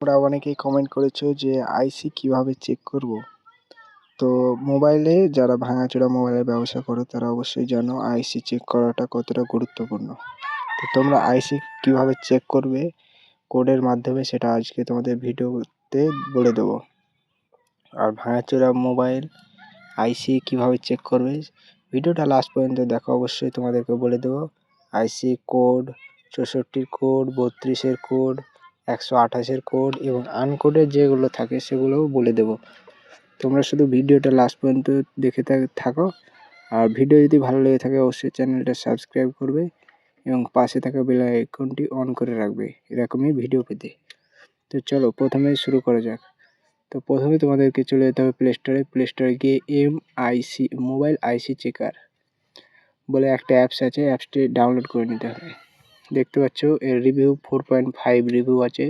তোমরা অনেকেই কমেন্ট করেছো যে আইসি কিভাবে চেক করব। তো মোবাইলে যারা ভাঙাচোরা মোবাইলের ব্যবসা করো তারা অবশ্যই জানো আইসি চেক করাটা কতটা গুরুত্বপূর্ণ। তো তোমরা আইসি কিভাবে চেক করবে কোডের মাধ্যমে সেটা আজকে তোমাদের ভিডিওতে বলে দেবো। আর ভাঙাচোরা মোবাইল আইসি কিভাবে চেক করবে ভিডিওটা লাস্ট পর্যন্ত দেখো, অবশ্যই তোমাদেরকে বলে দেবো। আইসি কোড 64 কোড, 32 কোড, 128 কোড এবং আনকোডের যেগুলো থাকে সেগুলোও বলে দেবো। তোমরা শুধু ভিডিওটা লাস্ট পর্যন্ত দেখে থাকো। আর ভিডিও যদি ভালো লেগে থাকে অবশ্যই চ্যানেলটা সাবস্ক্রাইব করবে এবং পাশে থাকা বেল আইকনটি অন করে রাখবে এরকমই ভিডিও পেতে। তো চলো প্রথমে শুরু করা যাক। তো প্রথমে তোমাদেরকে চলে যেতে হবে প্লে স্টোরে গিয়ে MIC মোবাইল আইসি চেকার বলে একটা অ্যাপস আছে, অ্যাপসটি ডাউনলোড করে নিতে হবে। দেখতে পাচ্ছ এর রিভিউ 4.5 রিভিউ আছে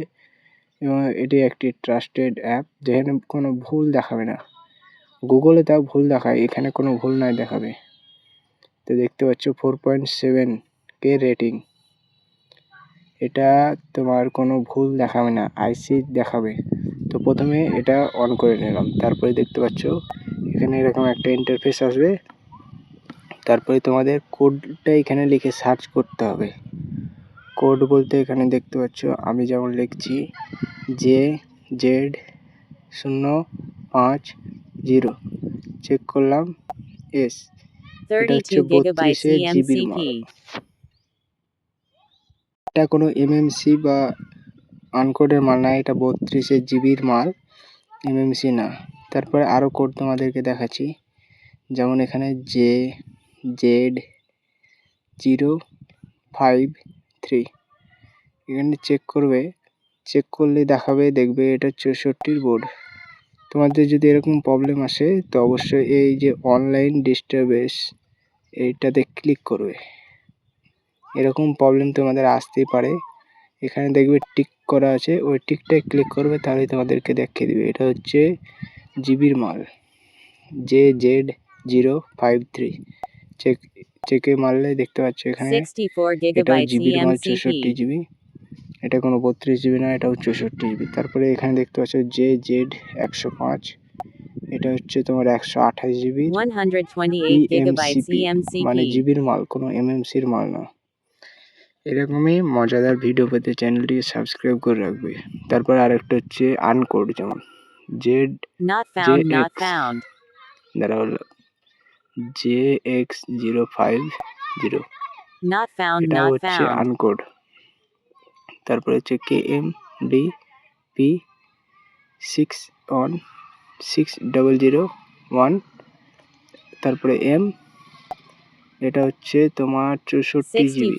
এবং এটি একটি ট্রাস্টেড অ্যাপ, যেখানে কোনো ভুল দেখাবে না। গুগলে তাও ভুল দেখায়, এখানে কোনো ভুল নাই দেখাবে। তো দেখতে পাচ্ছ 4.7 রেটিং। এটা তোমার কোনো ভুল দেখাবে না, আইসি দেখাবে। তো প্রথমে এটা অন করে নিলাম, তারপরে দেখতে পাচ্ছ এখানে এরকম একটা ইন্টারফেস আসবে। তারপরে তোমাদের কোডটা এখানে লিখে সার্চ করতে হবে। কোড বলতে এখানে দেখতে পাচ্ছ আমি যেমন লিখছি JZ050, চেক করলাম এস। এটা হচ্ছে 32 জিবির মাল। এটা কোনো এমএমসি বা আনকোডের মাল না, এটা 32 জিবির মাল, এমএমসি না। তারপরে আরও কোড তোমাদেরকে দেখাচ্ছি, যেমন এখানে JZ053, এখানে চেক করবে। চেক করলে দেখাবে, দেখবে এটা 64 বোর্ড। তোমাদের যদি এরকম প্রবলেম আসে তো অবশ্যই এই যে অনলাইন ডিস্টারবেন্স এইটাতে ক্লিক করবে। এরকম প্রবলেম তোমাদের আসতেই পারে, এখানে দেখবে টিক করা আছে, ওই টিকটায় ক্লিক করবে, তাহলে তোমাদেরকে দেখিয়ে দিবে এটা হচ্ছে জিবির মাল JZ053। চেকে মারলে দেখতে পাচ্ছ এখানে এটা জিবির মাল 64 জিবি। এটা কোনো 32 জিবি না, এটাও 64 জিবি। তারপরে এখানে দেখতে পাচ্ছ JZ105, এটা হচ্ছে তোমার 128 জিবি EMCP, মানে জিবির মাল, কোনো এমএমসির মাল না। এরকমই মজাদার ভিডিও পেতে চ্যানেলটিকে সাবস্ক্রাইব করে রাখবে। তারপর আরেকটা হচ্ছে আনকোড, যেমন JX050, এটা হচ্ছে আনকোড। তারপরে হচ্ছে KMD6001, তারপরে M, এটা হচ্ছে তোমার 64 জিবি,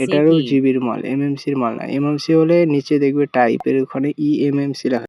এটারও জিবির মাল, এমএমসির মাল না। এমএমসি হলে নিচে দেখবে টাইপের ওখানে EMMC লেখা।